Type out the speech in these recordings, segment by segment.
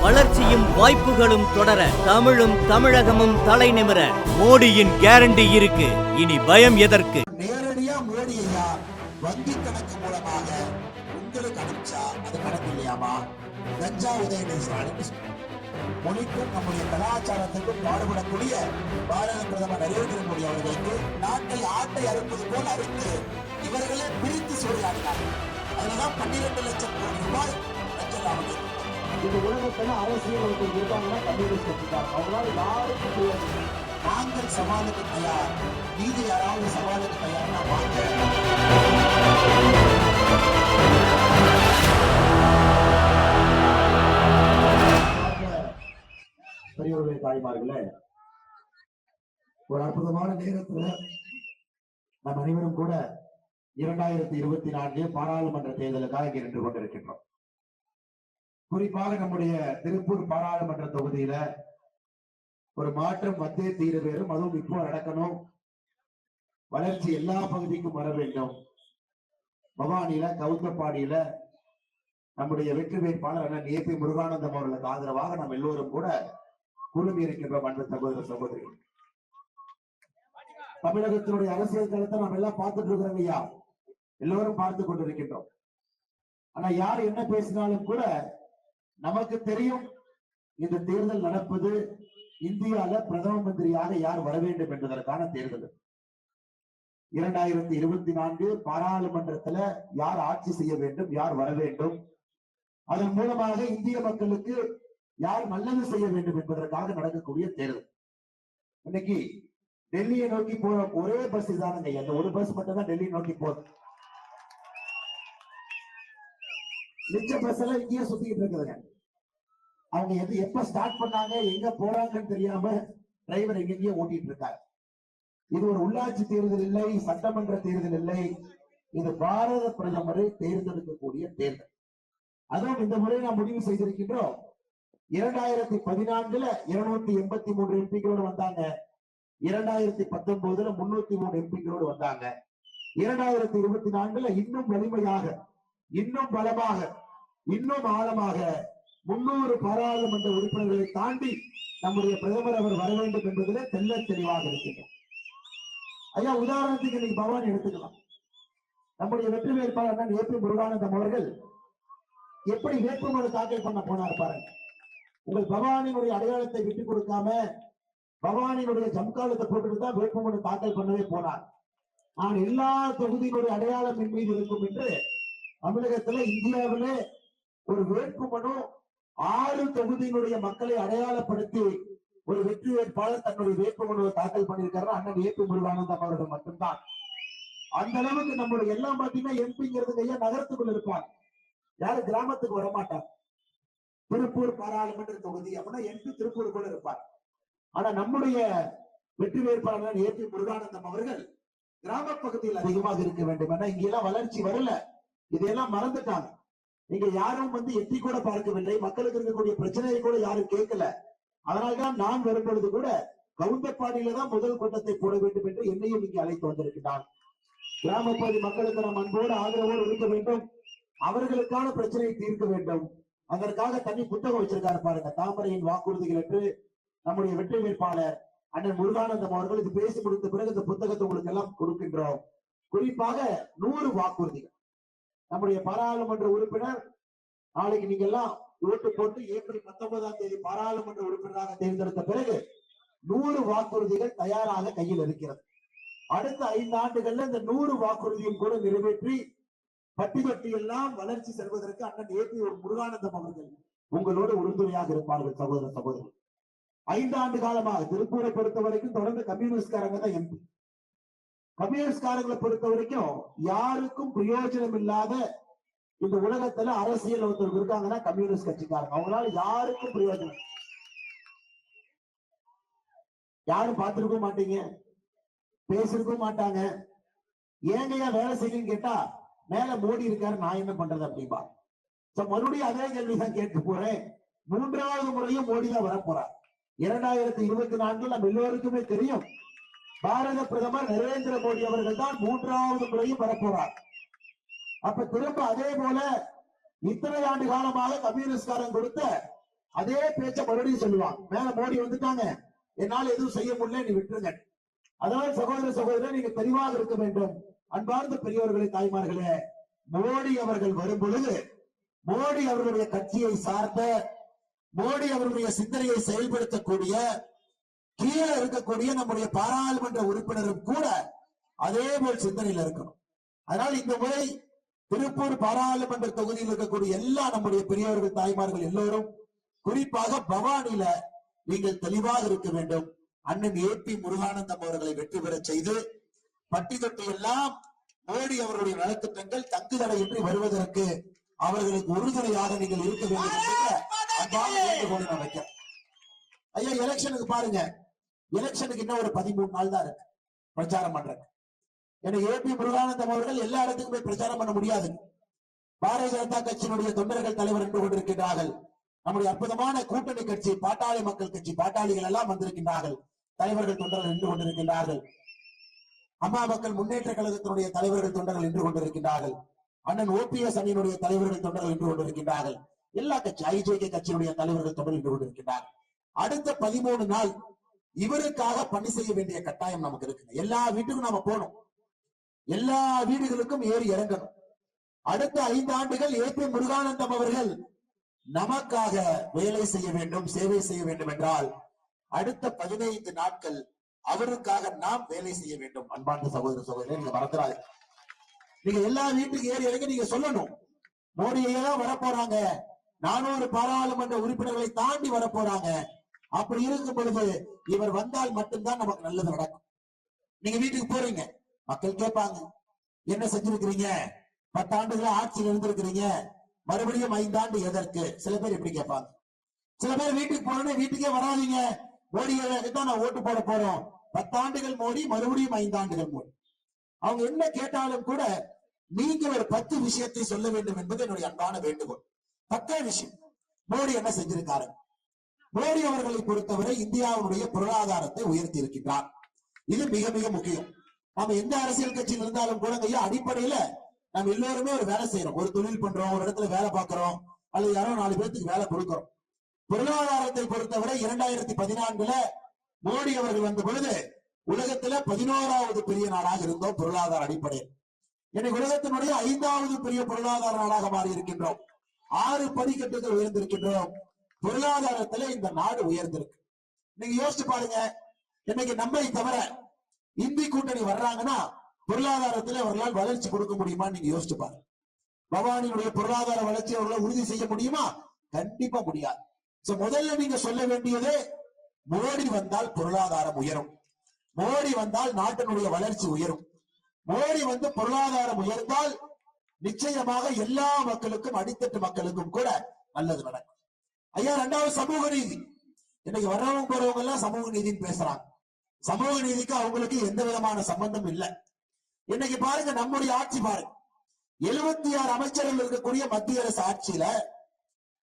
வளர்ச்சியும் வாய்ப்புகளும் தொடர, தமிழும் தமிழகமும் தலை நிமிர மோடியின் கேரண்டி இருக்கு. இனி பயம் எதற்கு? நேரடியா மோடி ஐயா வங்கி கணக்கு மூலமாக உங்களுக்கு அனுப்பிச்சா அது கணக்கு இல்லையாமா? கஞ்சா உதயநிதி மொழிக்கும் நம்முடைய கலாச்சாரத்திற்கும் பாடுபடக்கூடிய பாரத பிரதமர் நரேந்திர மோடி அவர்களுக்கு நாட்டை ஆட்டை அறுப்பது போல் அறுத்து இவர்களே பிரித்து சூறையாடினார்கள். அதனால 12 லட்சம் கோடி ரூபாய் லஞ்சம். இந்த உலகத்துல அரசியல் இருக்காங்கன்னா கம்யூனிஸ்ட் கட்சிக்காரங்க. அவங்களால யாருக்கும் முடியாது. நாங்கள் சவாலுக்கு தயார். நீதி யாராவது சவாலுக்கு தயார்னா வாங்க. பெரியவர்களே, தாய்மார்களே, ஒரு அற்புதமான நேரத்துல நம் அனைவரும் கூட 2024 பாராளுமன்ற தேர்தலுக்காக இங்கே நின்று கொண்டிருக்கின்றோம். குறிப்பாக நம்முடைய திருப்பூர் பாராளுமன்ற தொகுதியில ஒரு மாற்றம் வந்தே தீர வேறும். அதுவும் இப்போ நடக்கணும். வளர்ச்சி எல்லா பகுதிக்கும் வர வேண்டும். பவானியில, கவுந்தப்பாடியில நம்முடைய வெற்றி வேட்பாளர் அண்ணன் ஏபி முருகானந்தம் அவர்களுக்கு ஆதரவாக நாம் எல்லோரும் கூட குழுமி இருக்கின்றோம். அன்பு சகோதர சகோதரிகள், தமிழகத்தினுடைய அரசியல் களத்தை நாம் எல்லாம் பார்த்துட்டு இருக்கிறோம் ஐயா. எல்லோரும் பார்த்து கொண்டிருக்கின்றோம். ஆனா யார் என்ன பேசினாலும் கூட நமக்கு தெரியும் இந்த தேர்தல் நடப்பது இந்தியால பிரதம மந்திரியாக யார் வர வேண்டும் என்பதற்கான தேர்தல். 2024 பாராளுமன்றத்துல யார் ஆட்சி செய்ய வேண்டும், யார் வர வேண்டும், அதன் மூலமாக இந்திய மக்களுக்கு யார் நல்லது செய்ய வேண்டும் என்பதற்காக நடக்கக்கூடிய தேர்தல். இன்னைக்கு டெல்லியை நோக்கி போற ஒரே பஸ் தானுங்க. அந்த ஒரு பஸ் மட்டும் தான் டெல்லியை நோக்கி போகுது. மிச்ச பஸ் எல்லாம் இங்கேயே சுத்திக்கிட்டு இருக்குதுங்க. அவங்க எப்ப ஸ்டார்ட் பண்ணாங்க, எங்க போறாங்கன்னு தெரியாம டிரைவர் எங்கெங்கேயோ ஓட்டிட்டு இருக்காரு. இது ஒரு உள்ளாட்சி தேர்தல் இல்லை, சட்டமன்ற தேர்தல் இல்லை. இது பாரத பிரதமரை தேர்ந்தெடுக்கக்கூடிய தேர்தல். அதுவும் இந்த முறை நாம் முடிவு செய்திருக்கின்றோம். 2014 283 எம்பிகளோடு வந்தாங்க. 2019 303 எம்பிகளோடு வந்தாங்க. 2024 இன்னும் வலிமையாக, இன்னும் பலமாக, இன்னும் ஆழமாக 300 பாராளுமன்ற உறுப்பினர்களை தாண்டி நம்முடைய பிரதமர் அவர் வர வேண்டும் என்பதிலே தெல்ல தெளிவாக இருக்கின்றோம். ஐயா, உதாரணத்துக்கு இன்னைக்கு பவானி எடுத்துக்கலாம். நம்முடைய வெற்றி வேட்பாளர் ஏபி முருகானந்தம் அவர்கள் எப்படி வேட்புமனு தாக்கல் பண்ண போனார் பாருங்க. உங்கள் பவானியினுடைய அடையாளத்தை விட்டுக் கொடுக்காம பவானியினுடைய ஜம்காலத்தை போட்டுட்டு தான் வேட்புமனு தாக்கல் பண்ணவே போனார். நான் எல்லா தொகுதியினுடைய அடையாளம் என் மீது இருக்கும் என்று தமிழகத்துல, இந்தியாவிலே ஒரு வேட்புமனு 6 தொகுதியினுடைய மக்களை அடையாளப்படுத்தி ஒரு வெற்றி வேட்பாளர் தன்னுடைய வேட்புமனுவை தாக்கல் பண்ணியிருக்காரு அண்ணன் ஏபி முருகானந்தம் அவர்கள் மட்டும்தான். அந்த அளவுக்கு நம்மளுடைய எல்லாம் பாத்தீங்கன்னா எம்பிங்கிறது ஐயா நகரத்துக்குள்ள இருப்பாங்க, யாரும் கிராமத்துக்கு வரமாட்டார். திருப்பூர் பாராளுமன்ற தொகுதி அப்படின்னா எம்பி திருப்பூருக்குள்ள இருப்பார். ஆனா நம்முடைய வெற்றி வேட்பாளர் ஏபி முருகானந்தம் அவர்கள் கிராம பகுதியில் அதிகமாக இருக்க வேண்டும். ஏன்னா இங்க எல்லாம் வளர்ச்சி வரல, இதையெல்லாம் மறந்துட்டாங்க. நீங்க யாரும் எட்டி கூட பார்க்கவில்லை. மக்களுக்கு இருக்கக்கூடிய பிரச்சனையை கூட யாரும் கேட்கல. அதனால்தான் நான் வரும்பொழுது கூட கவுந்தப்பாடியில தான் முதல் கூட்டத்தை போட வேண்டும் என்று என்னையும் இங்கே அழைத்து வந்திருக்கிறார். கிராம பகுதி மக்களுக்கு நாம் அன்போடு ஆதரவோடு இருக்க வேண்டும். அவர்களுக்கான பிரச்சனையை தீர்க்க வேண்டும். அதற்காக தனி புத்தகம் வச்சிருக்காரு பாருங்க, தாமரையின் வாக்குறுதிகள் என்று. நம்முடைய வெற்றி வேட்பாளர் அண்ணன் முருகானந்தம் அவர்கள் இது பேசி முடித்த பிறகு இந்த புத்தகத்தை உங்களுக்கு எல்லாம் கொடுக்கின்றோம். குறிப்பாக 100 வாக்குறுதிகள். நம்முடைய பாராளுமன்ற உறுப்பினர் நாளைக்கு நீங்க எல்லாம் ஓட்டு போட்டு ஏப்ரல் 19ஆம் தேதி பாராளுமன்ற உறுப்பினராக தேர்ந்தெடுத்த பிறகு 100 வாக்குறுதிகள் தயாராக கையில் இருக்கிறது. அடுத்த 5 ஆண்டுகள்ல இந்த 100 வாக்குறுதியும் கூட நிறைவேற்றி பட்டி தொட்டி எல்லாம் வளர்ச்சி செல்வதற்கு அண்ணன் ஏபி முருகானந்தம் அவர்கள் உங்களோடு உறுதுணையாக இருப்பார்கள். சகோதர சகோதரி, 5 ஆண்டு காலமாக திருப்பூரை பொறுத்த வரைக்கும் தொடர்ந்து கம்யூனிஸ்ட்காரங்க தான் எம்பி. கம்யூனிஸ்ட்காரங்களை பொறுத்த வரைக்கும் யாருக்கும் பிரயோஜனம் இல்லாத இந்த உலகத்துல அரசியல் ஒருத்தர் இருக்காங்கன்னா கம்யூனிஸ்ட் கட்சிக்காரங்க. அவங்களால யாருக்கும் பிரயோஜனம், யாரும் பார்த்திருக்க மாட்டீங்க, பேசிருக்க மாட்டாங்க. ஏங்கையா வேலை செய்யுன்னு கேட்டா மேல மோடி இருக்காரு, நான் என்ன பண்றது அப்படின்பா. மறுபடியும் அதே கேள்விதான் கேட்டு போறேன். 3வது முறையும் மோடி தான் வரப்போறார். 2024 நம்ம எல்லோருக்குமே தெரியும், பாரத பிரதமர் நரேந்திர மோடி அவர்கள் தான் 3வது முறையும் வரப்போறார். அப்ப திரும்ப அதே போல இத்தனை ஆண்டு காலமாக கம்யூனிஸ்ட்காரன் கொடுத்த அதே பேச்ச மறுபடியும் சொல்லுவாங்க. மேல மோடி வந்துட்டாங்க, என்னால எதுவும் செய்ய முடியல, நீ விட்டுருங்க. அதனால் சகோதர சகோதரர் நீங்க தெளிவாக இருக்க வேண்டும். அன்பார்ந்த பெரியவர்களே, தாய்மார்களே, மோடி அவர்கள் வரும் பொழுது மோடி அவர்களுடைய கட்சியை சார்ந்த, மோடி அவர்களுடைய சிந்தனையை செயல்படுத்தக்கூடிய கீழே இருக்கக்கூடிய நம்முடைய பாராளுமன்ற உறுப்பினரும் கூட அதே போல் சிந்தனையில் இருக்கணும். அதனால் இந்த முறை திருப்பூர் பாராளுமன்ற தொகுதியில் இருக்கக்கூடிய எல்லா நம்முடைய பெரியவர்கள் தாய்மார்கள் எல்லோரும், குறிப்பாக பவானியில நீங்கள் தெளிவாக இருக்க வேண்டும். அண்ணன் ஏபி முருகானந்தம் அவர்களை வெற்றி பெற செய்து பட்டி தொட்டி எல்லாம் மோடி அவர்களுடைய நலத்திட்டங்கள் தங்குதடையின்றி வருவதற்கு அவர்களுக்கு உறுதுணையாக நீங்கள் இருக்க வேண்டும் என்று வைக்கிறேன். ஐயா, எலெக்ஷனுக்கு பாருங்க, எலெக்ஷனுக்கு இன்னும் ஒரு 13 நாள் தான் இருக்கு பிரச்சாரம் பண்றது. எனக்கு ஏபி முருகானந்தம் அவர்கள் எல்லா இடத்துக்குமே பிரச்சாரம் பண்ண முடியாது. பாரதிய ஜனதா கட்சியினுடைய தொண்டர்கள் தலைவர் என்று கொண்டிருக்கிறார்கள். நம்முடைய அற்புதமான கூட்டணி கட்சி பாட்டாளி மக்கள் கட்சி பாட்டாளிகள் எல்லாம் வந்திருக்கின்றார்கள். தலைவர்கள் தொண்டர்கள் நின்று கொண்டிருக்கின்றார்கள். அம்மா மக்கள் முன்னேற்ற கழகத்தினுடைய தலைவர்கள் தொண்டர்கள் நின்று கொண்டிருக்கின்றார்கள். அண்ணன் ஓபிஎஸ் அணியினுடைய தலைவர்கள் தொண்டர்கள் நின்று கொண்டிருக்கின்றார்கள். எல்லா கட்சி ஐஜேகே கட்சியினுடைய தலைவர்கள் தொண்டர்கள் நின்று கொண்டிருக்கின்றார்கள். அடுத்த 13 நாள் இவருக்காக பணி செய்ய வேண்டிய கட்டாயம் நமக்கு இருக்கு. எல்லா வீட்டுக்கும் நாம போகணும், எல்லா வீடுகளுக்கும் ஏறி இறங்கணும். அடுத்த 5 ஆண்டுகள் ஏபி முருகானந்தம் அவர்கள் நமக்காக வேலை செய்ய வேண்டும், சேவை செய்ய வேண்டும் என்றால் அடுத்த 15 நாட்கள் அவருக்காக நாம் வேலை செய்ய வேண்டும். அன்பார்ந்த சகோதர சகோதரர், நீங்க மறந்துடாது. நீங்க எல்லா வீட்டுக்கு ஏறி இறங்கி நீங்க சொல்லணும், மோடியே தான் வரப்போறாங்க, 400 பாராளுமன்ற உறுப்பினர்களை தாண்டி வரப்போறாங்க. அப்படி இருக்கும் பொழுது இவர் வந்தால் மட்டும்தான் நமக்கு நல்லது நடக்கும். நீங்க வீட்டுக்கு போறீங்க, மக்கள் கேட்பாங்க, என்ன செஞ்சிருக்கிறீங்க, 10 ஆண்டுகளா ஆட்சியில் இருந்திருக்கிறீங்க, மறுபடியும் 5 ஆண்டு எதற்கு? சில பேர் இப்படி கேட்பாங்க. சில பேர் வீட்டுக்கு போறோன்னு வீட்டுக்கே வராதீங்க, மோடிக்கு தான் நான் ஓட்டு போட போறோம், 10 ஆண்டுகள் மோடி, மறுபடியும் 5 ஆண்டுகள் மோடி. அவங்க என்ன கேட்டாலும் கூட நீங்க ஒரு 10 விஷயத்தை சொல்ல வேண்டும் என்பது என்னுடைய அன்பான வேண்டுகோள். 10 விஷயம் மோடி என்ன செஞ்சிருக்காரு. மோடி அவர்களை பொறுத்தவரை இந்தியாவுடைய பொருளாதாரத்தை உயர்த்தி இருக்கின்றார். இது மிக மிக முக்கியம். நம்ம எந்த அரசியல் கட்சியில் இருந்தாலும் கூட அடிப்படையில நம்ம எல்லோருமே ஒரு வேலை செய்யறோம், ஒரு தொழில் பண்றோம், ஒரு இடத்துல வேலை பார்க்கிறோம், அல்லது யாரோ 4 பேருக்கு வேலை கொடுக்கிறோம். பொருளாதாரத்தை பொறுத்தவரை 2014 மோடி அவர்கள் வந்த பொழுது உலகத்துல 11வது பெரிய நாடாக இருந்தோம் பொருளாதார அடிப்படையில். இன்னைக்கு உலகத்தினுடைய 5வது பெரிய பொருளாதார நாடாக மாறி இருக்கின்றோம். 6 படிக்கட்டுகள் உயர்ந்திருக்கின்றோம். பொருளாதாரத்துல இந்த நாடு உயர்ந்திருக்கு. நீங்க யோசிச்சு பாருங்க, இன்னைக்கு நம்மை தவிர இந்தி கூட்டணி வர்றாங்கன்னா பொருளாதாரத்துல அவர்களால் வளர்ச்சி கொடுக்க முடியுமா? நீங்க யோசிச்சு பாருங்க. பவானியுடைய பொருளாதார வளர்ச்சி அவர்களால் உறுதி செய்ய முடியுமா? கண்டிப்பா முடியாது. முதல்ல நீங்க சொல்ல வேண்டியது, மோடி வந்தால் பொருளாதாரம் உயரும், மோடி வந்தால் நாட்டினுடைய வளர்ச்சி உயரும், மோடி வந்து பொருளாதாரம் உயர்ந்தால் நிச்சயமாக எல்லா மக்களுக்கும், அடித்தட்டு மக்களுக்கும் கூட நல்லது நடக்கும். ஐயா, 2வது சமூக நீதி. இன்னைக்கு வர்றவங்க போறவங்க எல்லாம் சமூக நீதினு பேசுறாங்க. சமூக நீதிக்கு அவங்களுக்கு எந்த விதமான சம்பந்தம் இல்லை. இன்னைக்கு பாருங்க, நம்முடைய ஆட்சி பாருங்க, 76 அமைச்சர்கள் இருக்கக்கூடிய மத்திய அரசு ஆட்சியில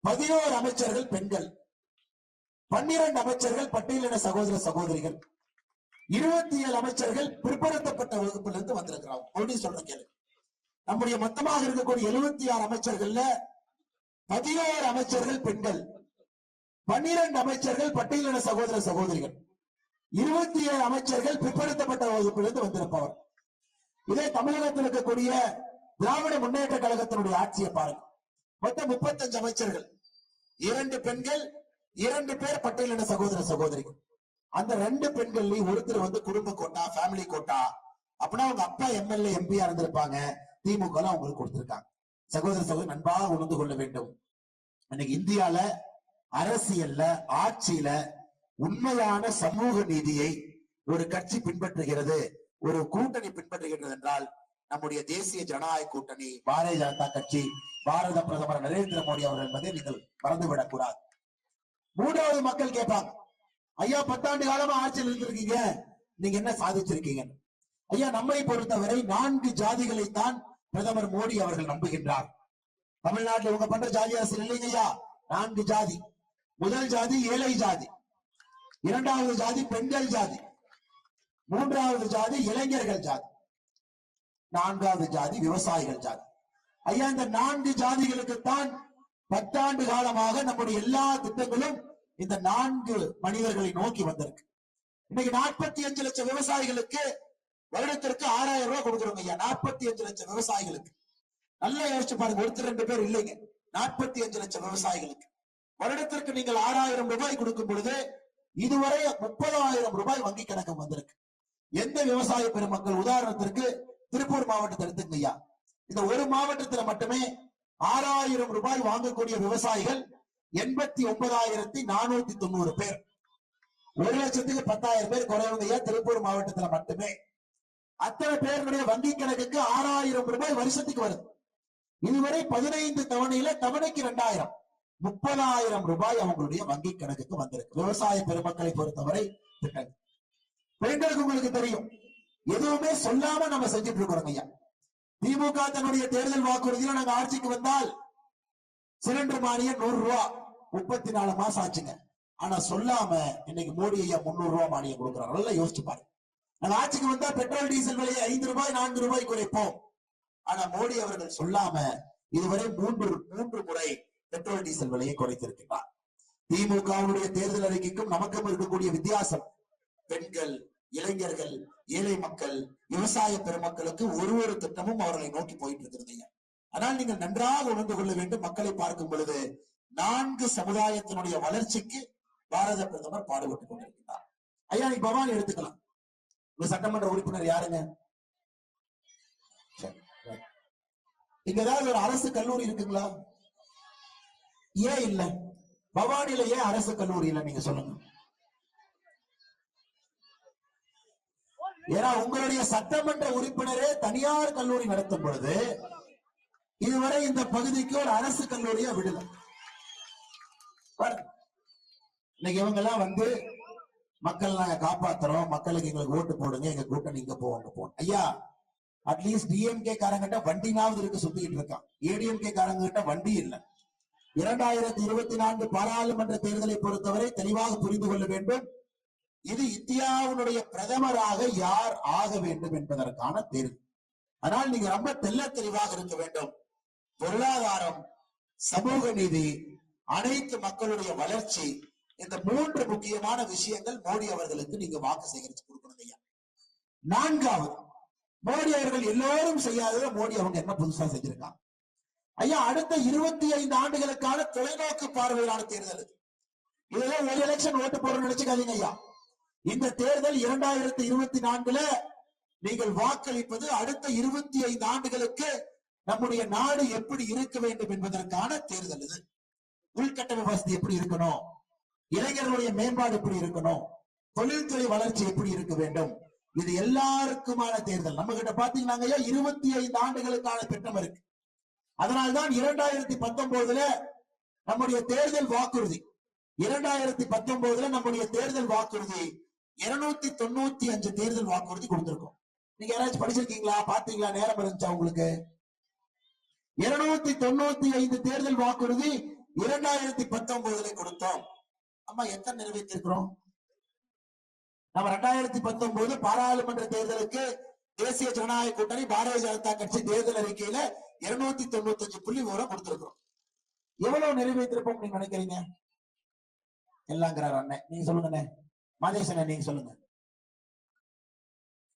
11 அமைச்சர்கள் பெண்கள், 12 அமைச்சர்கள் பட்டியலின சகோதர சகோதரிகள், 27 அமைச்சர்கள் பிற்படுத்தப்பட்ட வகுப்பிலிருந்து வந்திருக்கிறாங்க. அப்படின்னு சொல்ற கேள்வி. நம்முடைய மொத்தமாக இருக்கக்கூடிய 76 அமைச்சர்கள்ல 11 அமைச்சர்கள் பெண்கள், 12 அமைச்சர்கள் பட்டியலின சகோதர சகோதரிகள், 27 அமைச்சர்கள் பிற்படுத்தப்பட்ட வகுப்பிலிருந்து வந்திருப்பவர். இதே தமிழகத்தில் இருக்கக்கூடிய திராவிட முன்னேற்ற கழகத்தினுடைய ஆட்சியை பாருங்க. மொத்தம் 35 அமைச்சர்கள், 2 பெண்கள், 2 பேர் பட்டியலின சகோதர சகோதரிகள். அந்த 2 பெண்கள்லயும் ஒருத்தர் வந்து குடும்ப கோட்டா, ஃபேமிலி கோட்டா, அப்படின்னா அவங்க அப்பா எம்எல்ஏ எம்பியா இருந்திருப்பாங்க, திமுக அவங்களுக்கு கொடுத்திருக்காங்க. சகோதர சகோதரி, நன்பாக உணர்ந்து கொள்ள வேண்டும். இன்னைக்கு இந்தியால அரசியல்ல, ஆட்சியில உண்மையான சமூக நீதியை ஒரு கட்சி பின்பற்றுகிறது, ஒரு கூட்டணி பின்பற்றுகிறது என்றால் நம்முடைய தேசிய ஜனநாயக கூட்டணி, பாரதிய ஜனதா கட்சி, பாரத பிரதமர் நரேந்திர மோடி அவர்கள் என்பதை நீங்கள் மறந்துவிடக் கூடாது. 3வது மக்கள் கேட்பாங்க, ஐயா 10 ஆண்டு காலமா ஆட்சியில் இருந்திருக்கீங்க, நீங்க என்ன சாதிச்சிருக்கீங்க? ஐயா, நம்மை பொறுத்தவரை 4 ஜாதிகளைத்தான் பிரதமர் மோடி அவர்கள் நம்புகின்றார். தமிழ்நாட்டில் உங்க பண்ற ஜாதி அரசியல் இல்லைங்க ஐயா. 4 ஜாதி. முதல் ஜாதி ஏழை ஜாதி, 2வது ஜாதி பெண்கள் ஜாதி, 3வது ஜாதி இளைஞர்கள் ஜாதி, 4வது ஜாதி விவசாயிகள் ஜாதி. ஐயா, இந்த 4 ஜாதிகளுக்குத்தான் 10 ஆண்டு காலமாக நம்முடைய எல்லா திட்டங்களும் இந்த 4 மனிதர்களை நோக்கி வந்திருக்கு. இன்னைக்கு 45 லட்சம் விவசாயிகளுக்கு வருடத்திற்கு 6000 ரூபாய் கொடுக்குறோங்க ஐயா. 45 லட்சம் விவசாயிகளுக்கு நல்லா யோசிச்சு பாருங்க. ஒருத்தர் 2 பேர் இல்லைங்க. 45 லட்சம் விவசாயிகளுக்கு வருடத்திற்கு நீங்கள் 6000 ரூபாய் கொடுக்கும் பொழுது இதுவரை 30,000 ரூபாய் வங்கி கணக்கு வந்திருக்கு. எந்த விவசாய பெருமக்கள், உதாரணத்திற்கு திருப்பூர் மாவட்டத்தை எடுத்துங்க ஐயா. இந்த ஒரு மாவட்டத்தில் மட்டுமே 6000 ரூபாய் வாங்கக்கூடிய விவசாயிகள் 89,490 பேர். 1,00,000க்கு 10,000 பேர் குறைவங்க ஐயா திருப்பூர் மாவட்டத்தில் மட்டுமே. அத்தனை பேருடைய வங்கி கணக்குக்கு 6000 ரூபாய் வருஷத்துக்கு வருது. இதுவரை 15 தவணையில தவணைக்கு 2000, 30,000 ரூபாய் அவங்களுடைய வங்கி கணக்குக்கு வந்திருக்கு. விவசாய பெருமக்களை பொறுத்தவரை திட்டங்கள் பெண்களுக்கு உங்களுக்கு தெரியும், எதுவுமே சொல்லாம நம்ம செஞ்சுட்டு இருக்கிறோம் ஐயா. திமுக தன்னுடைய தேர்தல் வாக்குறுதியில நாங்க ஆட்சிக்கு வந்தால் சிலிண்டர் மானியம் 100 ரூபாய் 34 மாசம் ஆச்சுங்க. ஆனா சொல்லாம இன்னைக்கு மோடி ஐயா 300 ரூபாய் மானியம் கொடுக்குறாங்க. நல்லா யோசிச்சு பாருங்க. நாங்க ஆட்சிக்கு வந்தா பெட்ரோல் டீசல் விலையை 5 ரூபாய் 4 ரூபாய் குறைப்போம். ஆனா மோடி அவர்கள் சொல்லாம இதுவரை 3 முறை பெட்ரோல் டீசல் விலையை குறைத்திருக்கிறார். திமுகவுடைய தேர்தல் அறிக்கைக்கும் நமக்கும் இருக்கக்கூடிய வித்தியாசம், பெண்கள், இளைஞர்கள், ஏழை மக்கள், விவசாய பெருமக்களுக்கு ஒரு திட்டமும் அவர்களை நோக்கி போயிட்டு இருக்கிறது. ஆனால் நீங்கள் நன்றாக உணர்ந்து கொள்ள வேண்டும், மக்களை பார்க்கும் பொழுது 4 சமுதாயத்தினுடைய வளர்ச்சிக்கு பாரத பிரதமர் பாடுபட்டுக் கொண்டிருக்கிறார். ஐயா நீ பவானி எடுத்துக்கலாம். ஒரு சட்டமன்ற உறுப்பினர் யாருங்க? இங்க ஏதாவது ஒரு அரசு கல்லூரி இருக்குங்களா? ஏன் இல்ல? பவானில ஏன் அரசு கல்லூரி இல்ல நீங்க சொல்லுங்க. ஏன்னா உங்களுடைய சட்டமன்ற உறுப்பினரே தனியார் கல்லூரி நடத்தும் பொழுது இதுவரை இந்த பகுதிக்கு ஒரு அரசு கல்லூரியா விடல. இன்னைக்கு இவங்க எல்லாம் வந்து மக்கள் நாங்க காப்பாத்துறோம், மக்களுக்கு எங்களுக்கு ஓட்டு போடுங்க, எங்க கூட்டணி இங்க போவோம். ஐயா அட்லீஸ்ட் டிஎம்கே காரங்கிட்ட வண்டினாவது இருக்கு, சுத்திட்டு இருக்கான். ஏடிஎம்கே காரங்க கிட்ட வண்டி இல்ல. 2024 பாராளுமன்ற தேர்தலை பொறுத்தவரை தெளிவாக புரிந்து கொள்ள வேண்டும், இது இந்தியாவுடைய பிரதமராக யார் ஆக வேண்டும் என்பதற்கான தேர்வு. ஆனால் நீங்க ரொம்ப தெளிவாக இருக்க வேண்டும். பொருளாதாரம், சமூக நீதி, அனைத்து மக்களுடைய வளர்ச்சி, இந்த 3 முக்கியமான விஷயங்கள் மோடி அவர்களுக்கு நீங்க வாக்கு சேகரிச்சு கொடுக்கணும் ஐயா. 4வது, மோடி அவர்கள் எல்லோரும் செய்யாத மோடி அவங்க என்ன புதுசா செஞ்சிருக்காங்க ஐயா? அடுத்த 25 ஆண்டுகளுக்கான தொலைநோக்கு பார்வையிலான தேர்தல். இதெல்லாம் ஒரு எலெக்ஷன் ஓட்டு போறோம்னு நினைச்சுக்காதீங்க ஐயா. இந்த தேர்தல் 2024ல நீங்கள் வாக்களிப்பது அடுத்த 25 ஆண்டுகளுக்கு நம்முடைய நாடு எப்படி இருக்க வேண்டும் என்பதற்கான தேர்தல். இது உள்கட்டமைப்பு வசதி எப்படி இருக்கணும், இளைஞர்களுடைய மேம்பாடு எப்படி இருக்கணும், தொழில்துறை வளர்ச்சி எப்படி இருக்க வேண்டும், இது எல்லாருக்குமான தேர்தல். நம்ம கிட்ட பாத்தீங்கன்னா 25 ஆண்டுகளுக்கான திட்டம் இருக்கு. அதனால்தான் 2019ல நம்முடைய தேர்தல் வாக்குறுதி 295 தேர்தல் வாக்குறுதி கொடுத்திருக்கோம். நீங்க யாராச்சும் படிச்சிருக்கீங்களா, பாத்தீங்களா, நேரம் இருந்துச்சா உங்களுக்கு? 295 தேர்தல் வாக்குறுதி 2019ல கொடுத்தோம். அம்மா எத்தனை நிறைவேற்றிருக்கிறோம்? நம்ம 2019 பாராளுமன்ற தேர்தலுக்கு தேசிய ஜனநாயக கூட்டணி பாரதிய ஜனதா கட்சி தேர்தல் அறிக்கையில 295 கொடுத்திருக்கிறோம். எவ்வளவு நிறைவேற்றிருப்போம் நீங்க நினைக்கிறீங்க? எல்லாங்கிறார் அண்ணன். நீங்க சொல்லுங்க மாதேசன், நீங்க சொல்லுங்க.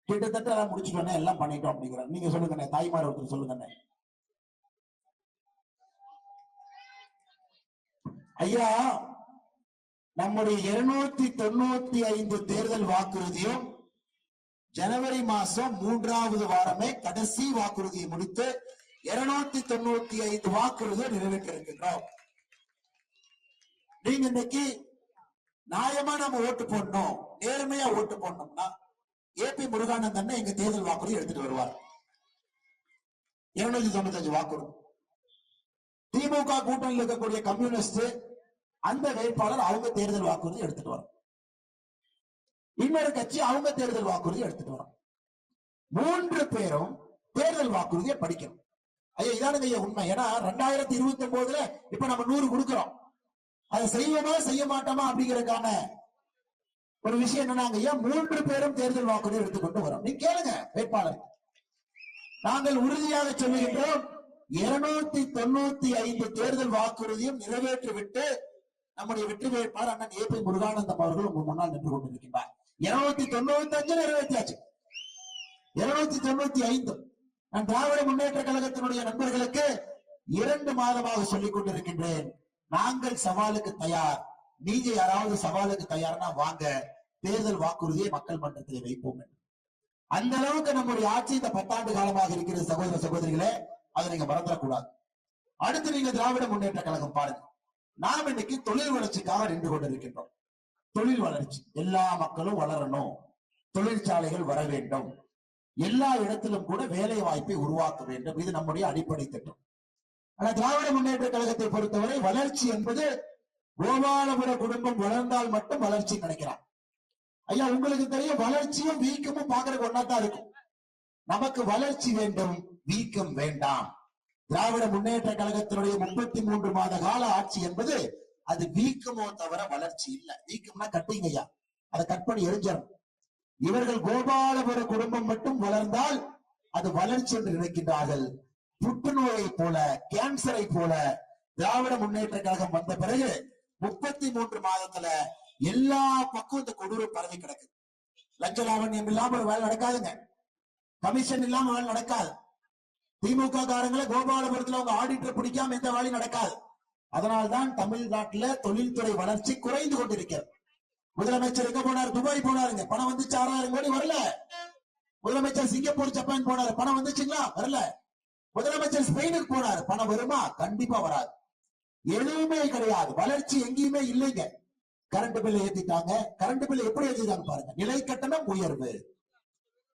கிட்டத்தட்ட எல்லாம் முடிச்சுட்டோம், எல்லாம் பண்ணிட்டோம் அப்படிங்கிறார். நீங்க சொல்லுங்க தாய்மார் ஒருத்தர் சொல்லுங்க ஐயா. நம்முடைய 295 தேர்தல் வாக்குறுதியும் ஜனவரி மாசம் 3வது வாரமே கடைசி வாக்குறுதியை முடித்து 295 வாக்குறுதியை நிறைவேற்றிருக்கின்றோம். நீங்க இன்னைக்கு நியாயமா நம்ம ஓட்டு போடணும், நேர்மையா ஓட்டு போடணும்னா ஏபி முருகானந்தன் எங்க தேர்தல் வாக்குறுதி எடுத்துட்டு வருவார். 295 வாக்குறுதி. திமுக கூட்டணியில் இருக்கக்கூடிய கம்யூனிஸ்ட் அந்த வேட்பாளர் அவங்க தேர்தல் வாக்குறுதி எடுத்துட்டு வரும். இன்னொரு கட்சி அவங்க தேர்தல் வாக்குறுதி எடுத்துட்டு வரும். 3 பேரும் தேர்தல் வாக்குறுதியை படிக்கணும். ஐயா இதானுங்க ஐயா உண்மை. ஏன்னா 2029ல இப்ப நம்ம 100 கொடுக்கிறோம். அதை செய்வோமா செய்ய மாட்டோமா அப்படிங்கறதுக்கான ஒரு விஷயம் என்னன்னா ஐயா 3 பேரும் தேர்தல் வாக்குறுதி எடுத்துக்கொண்டு வரோம். நீங்க கேளுங்க வேட்பாளர். நாங்கள் உறுதியாக சொல்லுகின்றோம், 295 தேர்தல் வாக்குறுதியும் நிறைவேற்றிவிட்டு நம்முடைய வெற்றி வேட்பாளர் அண்ணன் ஏபி முருகானந்தம் அவர்கள் உங்க முன்னால் நின்று கொண்டிருக்கின்றார். 295 நிறைவேற்றியாச்சு. 295. நான் திராவிட முன்னேற்ற கழகத்தினுடைய நண்பர்களுக்கு 2 மாதமாக சொல்லிக் கொண்டிருக்கின்றேன். நாங்கள் சவாலுக்கு தயார். நீங்க யாராவது சவாலுக்கு தயார்னா வாங்க, தேர்தல் வாக்குறுதியை மக்கள் மன்றத்தில் வைப்போம். அந்த அளவுக்கு நம்முடைய ஆட்சி இந்த 10 ஆண்டு காலமாக இருக்கிறது சகோதர சகோதரிகளே. அதை நீங்க மறந்துடக்கூடாது. அடுத்து நீங்க திராவிட முன்னேற்ற கழகம் பாருங்க. நாம் இன்னைக்கு தொழில் வளர்ச்சிக்காக நின்று கொண்டிருக்கின்றோம். தொழில் வளர்ச்சி, எல்லா மக்களும் வளரணும், தொழிற்சாலைகள் வர வேண்டும், எல்லா இடத்திலும் கூட வேலை வாய்ப்பை உருவாக்க வேண்டும். இது நம்முடைய அடிப்படை திட்டம். ஆனா திராவிட முன்னேற்ற கழகத்தை பொறுத்தவரை வளர்ச்சி என்பது கோபாலபுர குடும்பம் வளர்ந்தால் மட்டும் வளர்ச்சி நினைக்கிறான். ஐயா, உங்களுக்கு தெரியும், வளர்ச்சியும் வீக்கமும் பாக்குறதுக்கு ஒன்னாதான் இருக்கும். நமக்கு வளர்ச்சி வேண்டும், வீக்கம் வேண்டாம். திராவிட முன்னேற்ற கழகத்தினுடைய 33 மாத கால ஆட்சி என்பது அது வீக்கமோ தவிர வளர்ச்சி இல்ல. வீக்கம்னா கட்டிங்க ஐயா, அதை கட் பண்ணி எரிஞ்சிடும். இவர்கள் கோபாலபுர குடும்பம் மட்டும் வளர்ந்தால் அது வளர்ச்சி என்று நினைக்கின்றார்கள். புற்றுநோயை போல, கேன்சரை போல திராவிட முன்னேற்ற கழகம் வந்த பிறகு 33 மாதத்துல எல்லா பக்கம் இந்த கொடூரம் பரவி கிடக்கு. லஞ்ச லாவண்யம் இல்லாம ஒரு வேலை நடக்காதுங்க. கமிஷன் இல்லாம வேலை நடக்காது. திமுக காரங்களை கோபாலபுரத்துல அவங்க ஆடிட்டர் பிடிக்காம எந்த வேலையும் நடக்காது. அதனால்தான் தமிழ்நாட்டுல தொழில்துறை வளர்ச்சி குறைந்து கொண்டிருக்கிறது. முதலமைச்சர் எங்க போனார்? துபாய் போனாருங்க, பணம் வந்துச்சு. 6000 கோடி வரல. முதலமைச்சர் சிங்கப்பூர், ஜப்பான் போனாரு, பணம் வந்துச்சுங்களா? வரல. முதலமைச்சர் ஸ்பெயினுக்கு போனாரு, பணம் வருமா? கண்டிப்பா வராது. எதுவுமே கிடையாது, வளர்ச்சி எங்கேயுமே இல்லைங்க. கரண்ட் பில் ஏத்திட்டாங்க. கரண்ட் பில் எப்படி ஏத்திட்டாங்க பாருங்க. நிலை கட்டணம் உயர்வு,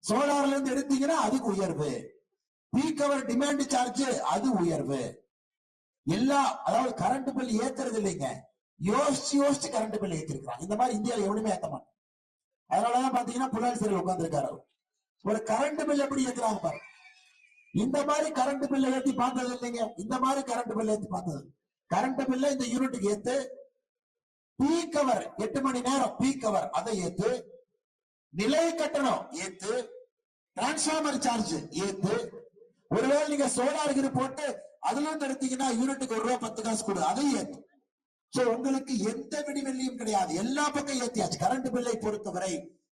சோலார்ல இருந்து எடுத்தீங்கன்னா அதுக்கு உயர்வு, பீக் அவர் டிமாண்ட் சார்ஜ் அது உயர்வு, எல்லா அதாவது கரண்ட் பில் ஏத்துறது இல்லைங்க, யோசிச்சு யோசிச்சு கரண்ட் பில் ஏத்திருக்காங்க. இந்த மாதிரி இந்தியாவில் எவனுமே ஏத்த மாட்டாங்க. அதனாலதான் பாத்தீங்கன்னா புலால் சிறையில் உட்கார்ந்து இருக்காரு. ஒரு கரண்ட் பில் எப்படி ஏத்துறாங்க பாருங்க. இந்த மாதிரி கரண்ட் பில்ல ஏத்தி பார்த்தது இல்லைங்க. இந்த மாதிரி கரண்ட் பில் ஏத்தி பார்த்தது. கரண்ட் பில்ல இந்த யூனிட்டுக்கு ஏத்து, பீக் அவர் 8 மணி நேரம் பீக் அவர் அதை ஏத்து, நிலை கட்டணம் ஏத்து, டிரான்ஸ்பார்மர் சார்ஜ் ஏத்து, ஒருவேளை நீங்க சோலார் கிரு போட்டு அதுல இருந்து எடுத்தீங்கன்னா யூனிட்டுக்கு ₹1 10 காசு கொடு, அதையும் ஏத்து. சோ உங்களுக்கு எந்த விடிவெள்ளியும் கிடையாது, எல்லா பக்கம் ஏத்தியாச்சு. கரண்ட் பில்லை பொறுத்தவரை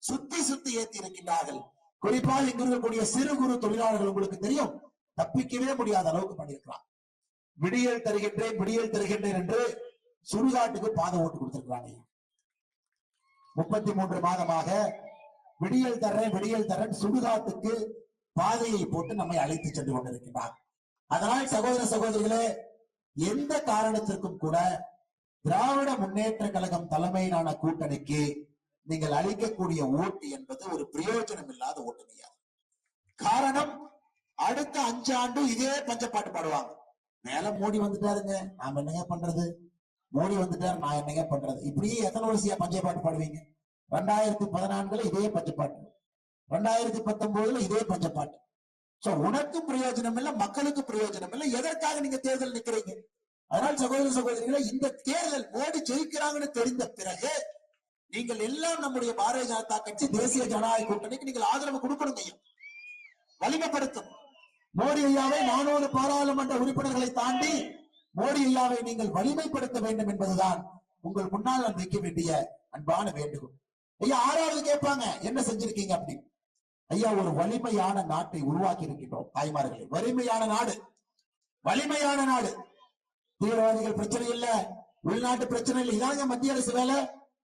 சுத்தி சுத்தி ஏத்தி இருக்கின்றார்கள். குறிப்பாக இங்கு இருக்கக்கூடிய சிறு குறு தொழிலாளர்கள் உங்களுக்கு தெரியும், தப்பிக்கவே முடியாத அளவுக்கு பண்ணிருக்கிறான். விடியல் தருகின்றேன், விடியல் தருகின்றேன் என்று சுடுகாட்டுக்கு பாதை ஓட்டு கொடுத்திருக்கிறாங்க. 33 மாதமாக விடியல் தர்றேன் விடியல் தர்றேன் சுடுகாட்டுக்கு பாதையை போட்டு நம்மை அழைத்து சென்று கொண்டிருக்கிறார். அதனால் சகோதர சகோதரிகளே, எந்த காரணத்திற்கும் கூட திராவிட முன்னேற்ற கழகம் தலைமையிலான கூட்டணிக்கு நீங்கள் அளிக்கக்கூடிய ஓட்டு என்பது ஒரு பிரயோஜனம் இல்லாத ஓட்டுமையா. காரணம், அடுத்த 5 ஆண்டு இதே பஞ்சப்பாட்டு பாடுவாங்க. மேல மோடி வந்துட்டாருங்க, நாம என்னங்க பண்றது, மோடி வந்துட்டாரு நான் என்னங்க பண்றது, இப்படியே எத்தனை வருஷம் பஞ்சப்பாட்டு பாடுவீங்க? 2014 இதே பஞ்சப்பாட்டு, 2019 இதே பஞ்சப்பாட்டு. சோ உனக்கும் பிரயோஜனம் இல்லை, மக்களுக்கு பிரயோஜனம் இல்லை. எதற்காக நீங்க தேர்தல் நிக்கிறீங்க? அதனால் சகோதர சகோதரிகளை, இந்த தேர்தல் மோடி ஜெயிக்கிறாங்கன்னு தெரிந்த பிறகு நீங்கள் எல்லாம் நம்முடைய பாரதிய ஜனதா கட்சி தேசிய ஜனநாயக கூட்டணிக்கு நீங்கள் ஆதரவு கொடுக்கணும், வலிமைப்படுத்தும். மோடி ஐயாவை 400 பாராளுமன்ற உறுப்பினர்களை தாண்டி மோடி ஐயாவை நீங்கள் வலிமைப்படுத்த வேண்டும் என்பதுதான் உங்கள் முன்னால் நான் வைக்க வேண்டிய அன்பான வேண்டுகோள். ஐயா 6வது கேட்பாங்க, என்ன செஞ்சிருக்கீங்க அப்படி. ஐயா, ஒரு வலிமையான நாட்டை உருவாக்கி இருக்கின்றோம் தாய்மார்களே. வலிமையான நாடு, வலிமையான நாடு. தீவிரவாதிகள் பிரச்சனை இல்ல, உள்நாட்டு பிரச்சனை இல்லை. இதாங்க மத்திய அரசு வேலை.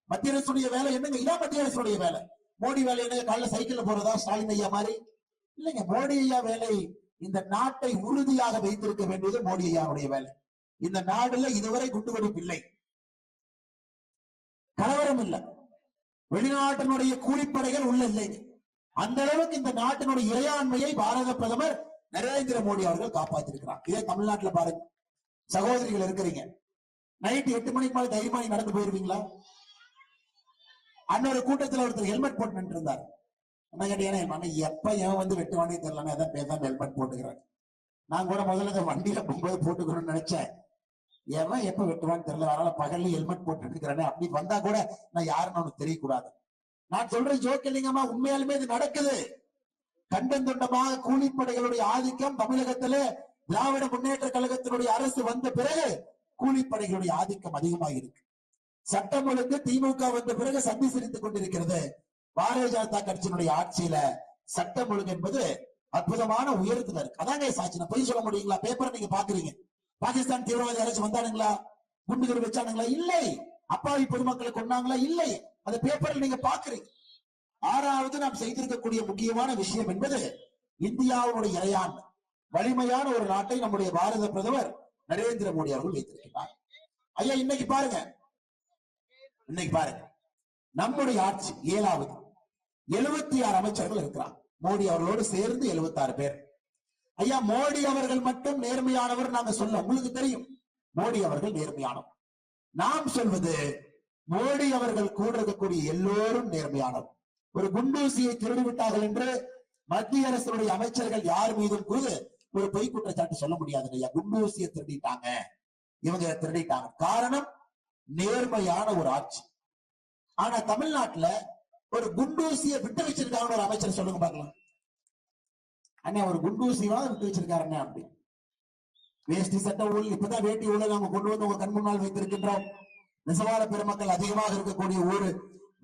மத்திய அரசுடைய வேலை என்னங்க? இதான் மத்திய அரசுடைய வேலை. மோடி வேலை என்ன? காலைல சைக்கிள்ல போறதா ஸ்டாலின் ஐயா மாதிரி இல்லைங்க. மோடி ஐயா வேலை இந்த நாட்டை உறுதியாக வைத்திருக்க வேண்டியது மோடி ஐயாவுடைய வேலை. இந்த நாடுல இதுவரை குண்டுவெடிப்பு இல்லை, கலவரம் இல்லை, வெளிநாட்டினுடைய கூலிப்படைகள் உள்ள இல்லைங்க. அந்த அளவுக்கு இந்த நாட்டினுடைய இறையாண்மையை பாரத பிரதமர் நரேந்திர மோடி அவர்கள் காப்பாற்றிருக்கிறார். இதே தமிழ்நாட்டுல பாருங்க, சகோதரிகள் இருக்கிறீங்க, நைட் 8 மணிக்கு மேல தைரியமா நடந்து போயிருவீங்களா? அன்னொரு கூட்டத்தில் ஒருத்தர் ஹெல்மெட் போட்டு நின்று இருந்தார். என்ன கேட்டீங்கன்னா, எப்ப எவன் வந்து வெட்டுவானே தெரியல, அதான் பேசாம ஹெல்மெட் போட்டுக்கிறாங்க. நான் கூட முதல்ல வண்டியில போகும்போது போட்டுக்கணும்னு நினைச்சேன். எவன் எப்ப வெட்டுவான்னு தெரியல, அதனால பகல்ல ஹெல்மெட் போட்டு இருக்கிறானே, அப்படி வந்தா கூட நான் யாருன்னு அவனுக்கு தெரியக்கூடாது. நான் சொல்றேன் ஜோக் இல்லைங்கம்மா, உண்மையாலுமே இது நடக்குது. கண்டம் தொண்டமாக கூலிப்படைகளுடைய ஆதிக்கம் தமிழகத்திலே திராவிட முன்னேற்ற கழகத்தினுடைய அரசு வந்த பிறகு கூலிப்படைகளுடைய ஆதிக்கம் அதிகமாக இருக்கு. சட்டம் ஒழுங்கு திமுக வந்த பிறகு சந்தி சிரித்துக் கொண்டிருக்கிறது. பாரதிய ஜனதா கட்சியினுடைய ஆட்சியில சட்டம் ஒழுங்கு என்பது அற்புதமான உயரத்துல இருக்கு. அதாங்க சாட்சி. நான் பொய் சொல்ல முடியுங்களா? பேப்பரை நீங்க பாக்குறீங்க. பாகிஸ்தான் தீவிரவாதி யாராச்சும் வந்தானுங்களா? குண்டுகள் வச்சானுங்களா? இல்லை. அப்பாவி பொதுமக்களை கொண்டாங்களா? இல்லை. அந்த பேப்பரில் நீங்க பாக்குறீங்க. ஆறாவது நாம் செய்திருக்கக்கூடிய முக்கியமான விஷயம் என்பது இந்தியாவுடைய இறையாண்மை. வலிமையான ஒரு நாட்டை நம்முடைய பாரத பிரதமர் நரேந்திர மோடி அவர்கள் வைத்திருக்கிறார். ஐயா இன்னைக்கு பாருங்க, நம்முடைய ஆட்சி 7வது 76 அமைச்சர்கள் இருக்கிறார். மோடி அவர்களோடு சேர்ந்து 76 பேர். ஐயா மோடி அவர்கள் மட்டும் நேர்மையானவர் நாங்க சொல்ல உங்களுக்கு தெரியும். மோடி அவர்கள் நேர்மையானவர். நாம் சொல்வது மோடி அவர்கள் கூட இருக்கக்கூடிய எல்லோரும் நேர்மையானவர். ஒரு குண்டூசியை திருடிவிட்டார்கள் என்று மத்திய அரசுடைய அமைச்சர்கள் யார் மீதும் கூட ஒரு பொய் குற்றச்சாட்டு சொல்ல முடியாது. ஐயா குண்டூசியை திருடிட்டாங்க, இவங்க திருடிட்டாங்க. காரணம் நேர்மையான ஒரு ஆட்சி. ஆனா தமிழ்நாட்டுல ஒரு குண்டூசியை விட்டு வச்சிருக்காங்க ஒரு அமைச்சர் சொல்லுங்க பார்க்கலாம். அண்ணா ஒரு குண்டூசியா விட்டு வச்சிருக்காரு அப்படி. வேஷ்டி சட்ட ஊழல் இப்பதான் வேட்டி ஊழல் நாங்க கொண்டு வந்து உங்க கண் முன்னால் வைத்திருக்கின்றோம். நெசவாள பெருமக்கள் அதிகமாக இருக்கக்கூடிய ஊரு.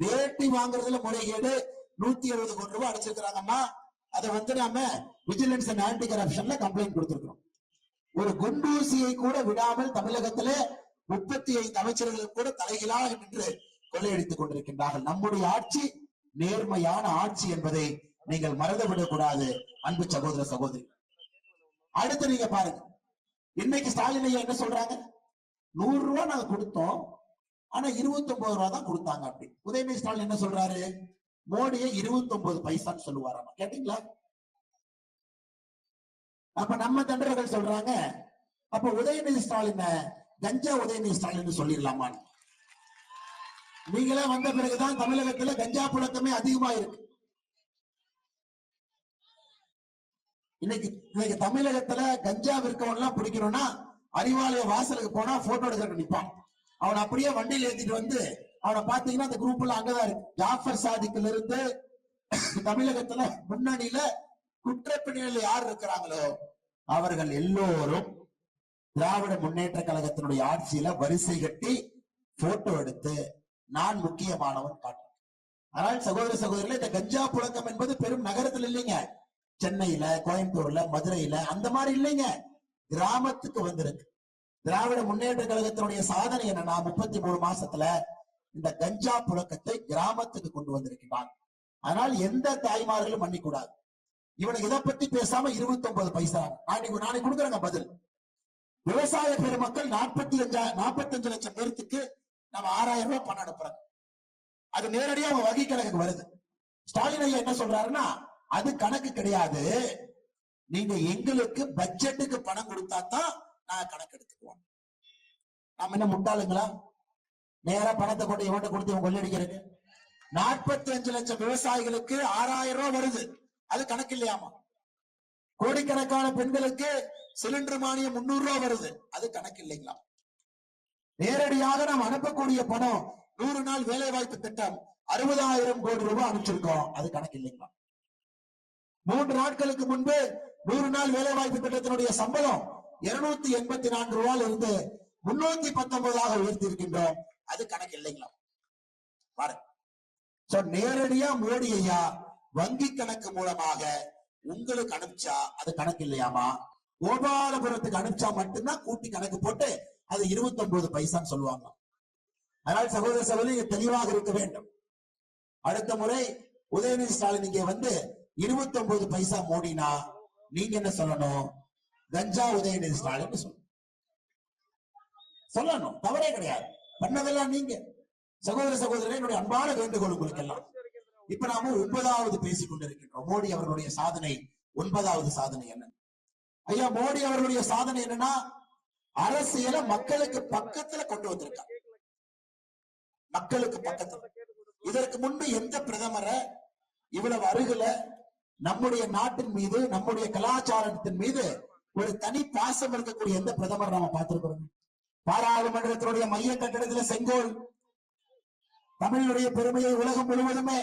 வேட்டி வாங்குறதுல முறைகேடு 170 கோடி ரூபாய் அடிச்சிருக்கிறாங்கம்மா. அதை வந்து நாம விஜிலன்ஸ் அண்ட் ஆன்டி கரப்ஷன்ல கம்ப்ளைண்ட் கொடுத்திருக்கிறோம். ஒரு குண்டூசியை கூட விடாமல் தமிழகத்துல 35 அமைச்சர்கள் கூட தலைகளாக நின்று கொள்ளையடித்துக் கொண்டிருக்கின்றார்கள். நம்முடைய ஆட்சி நேர்மையான ஆட்சி என்பதை நீங்கள் மறந்துவிடக் கூடாது அன்பு சகோதர சகோதரி. அடுத்து நீங்க பாருங்க, இன்னைக்கு ஸ்டாலின் ஐயா என்ன சொல்றாங்க? 100 ரூபாய் நாங்க கொடுத்தோம், ஆனா 29 ரூபாய் தான் கொடுத்தாங்க அப்படி. உதயநிதி ஸ்டாலின் என்ன சொல்றாரு? மோடியை 29 பைசான்னு சொல்லுவாராமா. கேட்டீங்களா? அப்ப நம்ம தொண்டர்கள் சொல்றாங்க, அப்ப உதயநிதி ஸ்டாலின் கஞ்சா உதயநிதி ஸ்டாலின் சொல்லிடலாமா? நீங்களே வந்த பிறகுதான் தமிழகத்துல கஞ்சா புழக்கமே அதிகமா இருக்கு. இன்னைக்கு தமிழகத்துல கஞ்சா விற்கவன் எல்லாம் பிடிக்கணும்னா அறிவாலய வாசலுக்கு போனா போட்டோ எடுக்க நிப்பான். அவன் அப்படியே வண்டியில ஏத்திட்டு வந்து அவனை பாத்தீங்கன்னா அந்த குரூப் எல்லாம் அங்கதான் இருக்கு. ஜாஃபர் சாதிக்குல இருந்து தமிழகத்துல முன்னணியில குற்றப்பின்னணியில் யார் இருக்கிறாங்களோ அவர்கள் எல்லோரும் திராவிட முன்னேற்ற கழகத்தினுடைய ஆட்சியில வரிசை கட்டி போட்டோ எடுத்து நான் முக்கியமானவன் காட்டுறேன். ஆனால் சகோதர சகோதரிகளே, இந்த கஞ்சா புழக்கம் என்பது பெரும் நகரத்தில் இல்லைங்க. சென்னையில, கோயம்புத்தூர்ல, மதுரையில அந்த மாதிரி இல்லைங்க. கிராமத்துக்கு வந்திருக்கு. திராவிட முன்னேற்ற கழகத்தினுடைய சாதனை என்னன்னா 33 மாசத்துல இந்த கஞ்சா புழக்கத்தை கிராமத்துக்கு கொண்டு வந்திருக்கிறார். ஆனால் எந்த தாய்மார்களும் மன்னிக்கூடாது. இவனுக்கு இதை பத்தி பேசாம 29 பைசா நாளைக்கு கொடுக்குறாங்க பதில். விவசாய பெருமக்கள் 45 லட்சம் பேருக்கு நம்ம 6000 ரூபாய் பணம் அனுப்புறாங்க. அது நேரடியா அவங்க வங்கி கணக்கு வருது. ஸ்டாலின் ஐயா என்ன சொல்றாருன்னா, அது கணக்கு கிடையாது, நீங்க எங்களுக்கு பட்ஜெட்டுக்கு பணம் கொடுத்தா தான் நான் கணக்கு எடுத்துக்குவோம். நாம என்ன முட்டாளுங்களா? நேரா பணத்தை கொண்டு இவன்ட்ட கொடுத்து இவன் கொள்ளடிக்கிறது. 45 லட்சம் விவசாயிகளுக்கு 6000 ரூபாய் வருது, அது கணக்கு இல்லையாமா? கோடிக்கணக்கான பெண்களுக்கு சிலிண்டர் மானியம் 300 ரூபாய் வருது, அது கணக்கு இல்லைங்களா? நேரடியாக நாம் அனுப்பக்கூடிய பணம் 100 நாள் வேலை வாய்ப்பு திட்டம் 60,000 கோடி ரூபாய் அனுப்பிச்சிருக்கோம், அது கணக்கு இல்லைங்களா? 3 நாட்களுக்கு முன்பு 100 நாள் வேலை வாய்ப்பு திட்டத்தினுடைய சம்பளம் 284 ரூபாயில இருந்து 319 உயர்த்தி இருக்கின்றோம், அது கணக்கு இல்லைங்களா? பாருங்க. நேரடியா மோடி ஐயா வங்கி கணக்கு மூலமாக உங்களுக்கு அனுப்பிச்சா அது கணக்கு இல்லையாமா? கோபாலபுரத்துக்கு அனுப்பிச்சா மட்டும்தான் கூட்டி கணக்கு போட்டு அது 29 பைசான்னு சொல்லுவாங்க. அதனால் சகோதர சகோதரி தெளிவாக இருக்க வேண்டும். அடுத்த முறை உதயநிதி ஸ்டாலின் இங்கே வந்து 29 பைசா மோடினா நீங்க என்ன சொல்லணும்? கஞ்சா உதயநிதி ஸ்டாலின் சொல்லணும். தவறே கிடையாது. பண்ணதெல்லாம் நீங்க. சகோதர சகோதரர், என்னுடைய அன்பான வேண்டுகோள் உங்களுக்கெல்லாம். இப்ப நாம 9வது பேசிக் கொண்டிருக்கின்றோம். மோடி அவர்களுடைய சாதனை 9வது சாதனை என்ன? ஐயா மோடி அவர்களுடைய சாதனை என்னன்னா, அரசியலை மக்களுக்கு பக்கத்துல கொண்டு வந்திருக்காங்க. மக்களுக்கு பக்கத்துல. இதற்கு முன்பு எந்த பிரதமரை இவ்வளவு அருகில நம்முடைய நாட்டின் மீது, நம்முடைய கலாச்சாரத்தின் மீது ஒரு தனி பாசம் இருக்கக்கூடிய எந்த பிரதமர் நாம பார்த்திருக்கிறோம்? பாராளுமன்றத்தினுடைய மைய கட்டடத்துல செங்கோல், தமிழுடைய பெருமையை உலகம் முழுவதுமே,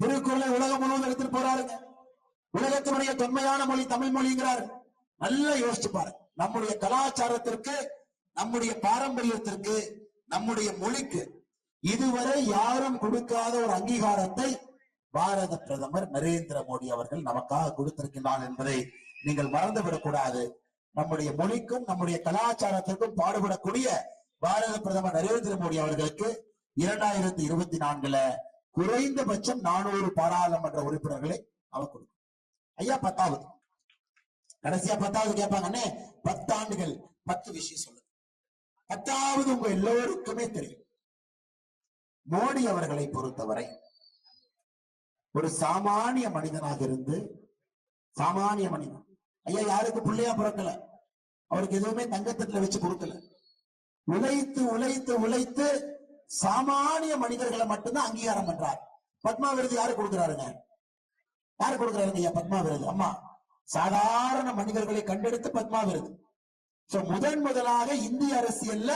திருக்குறளை உலகம் முழுவதும் எடுத்துட்டு போறாருங்க. உலகத்தினுடைய தொன்மையான மொழி தமிழ் மொழிங்கிறார். நல்லா யோசிச்சு பாருங்க. நம்முடைய கலாச்சாரத்திற்கு, நம்முடைய பாரம்பரியத்திற்கு, நம்முடைய மொழிக்கு இதுவரை யாரும் கொடுக்காத ஒரு அங்கீகாரத்தை பாரத பிரதமர் நரேந்திர மோடி அவர்கள் நமக்காக கொடுத்திருக்கிறார் என்பதை நீங்கள் மறந்துவிடக் கூடாது. நம்முடைய மொழிக்கும் நம்முடைய கலாச்சாரத்திற்கும் பாடுபடக்கூடிய பாரத பிரதமர் நரேந்திர மோடி அவர்களுக்கு 2024 குறைந்தபட்சம் 400 பாராளுமன்ற உறுப்பினர்களை அவர் கொடுக்கும். ஐயா 10வது, கடைசியா 10வது கேட்பாங்கன்னே 10 ஆண்டுகள் 10 விஷயம் சொல்லுங்க. 10வது உங்க எல்லோருக்குமே தெரியும். மோடி அவர்களை பொறுத்தவரை ஒரு சாமானிய மனிதனாக இருந்து, சாமானிய மனிதன் ஐயா யாருக்கு பிள்ளையா பிறக்கல, அவருக்கு எதுவுமே தங்கத்தட்டுல வச்சு கொடுக்கல. உழைத்து உழைத்து உழைத்து சாமானிய மனிதர்களை மட்டும்தான் அங்கீகாரம் பண்றார். பத்மா விருது யாரு கொடுக்கிறாருங்க? யாரு கொடுக்கிறாருங்க ஐயா பத்மா விருது? அம்மா சாதாரண மனிதர்களை கண்டெடுத்து பத்மா விருது. முதலாக இந்திய அரசியல்ல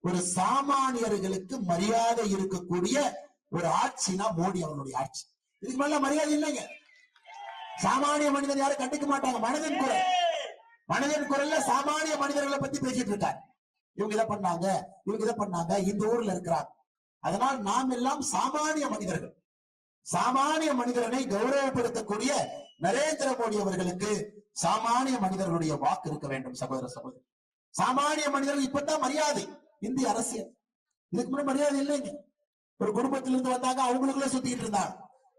ஒரு சாமானியர்களுக்கு மரியாதை இருக்கக்கூடிய ஒரு ஆட்சினா மோடி அவர்களுடைய ஆட்சி. இதுக்கு மேல மரியாதை இல்லைங்க. சாமானிய மனிதர் யாரும் கண்டுக்க மாட்டாங்க. மனிதன் குரல்ல சாமானிய மனிதர்களை பத்தி பேசிட்டு இருக்காரு. இவங்க இதை பண்ணாங்க, இவங்க இதை பண்ணாங்க, இந்த ஊர்ல இருக்கிறாங்க. அதனால் நாம் எல்லாம் சாமானிய மனிதர்கள். சாமானிய மனிதர்களை கௌரவப்படுத்தக்கூடிய நரேந்திர மோடி அவர்களுக்கு சாமானிய மனிதர்களுடைய வாக்கு இருக்க வேண்டும். சகோதர சகோதரி, சாமானிய மனிதர்கள் இப்பதான் மரியாதை. இந்திய அரசியல் இதுக்கு முன்னாடி மரியாதை இல்லைங்க. ஒரு குடும்பத்திலிருந்து வந்தாங்க, அவங்களுக்குள்ள சுத்திக்கிட்டு இருந்தாங்க.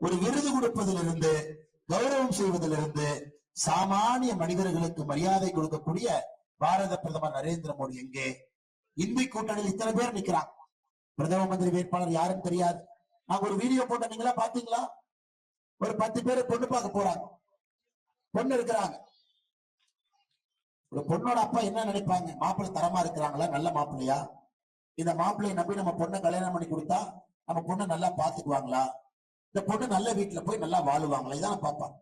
ஒரு விருது கொடுப்பதிலிருந்து, கௌரவம் செய்வதிலிருந்து சாமானிய மனிதர்களுக்கு மரியாதை கொடுக்கக்கூடிய பாரத பிரதமர் நரேந்திர மோடி எங்கே? இந்தி கூட்டணியில் இத்தனை பேர் நிக்கிறாங்க. பிரதம மந்திரி வேட்பாளர் யாருன்னு தெரியாது. நாங்க ஒரு வீடியோ போட்ட, நீங்களா பாத்தீங்களா? ஒரு 10 பேர் பொண்ணு பார்க்க போறாங்க. பொண்ணு இருக்கிறாங்க. ஒரு பொண்ணோட அப்பா என்ன நினைப்பாங்க? மாப்பிள்ளை தரமா இருக்கிறாங்களா, நல்ல மாப்பிள்ளையா, இந்த மாப்பிள்ளையை நம்பி நம்ம பொண்ணை கல்யாணம் பண்ணி கொடுத்தா நம்ம பொண்ணை நல்லா பாத்துக்குவாங்களா, இந்த பொண்ணு நல்ல வீட்டுல போய் நல்லா வாழுவாங்களா, இதான் பாப்பாங்க.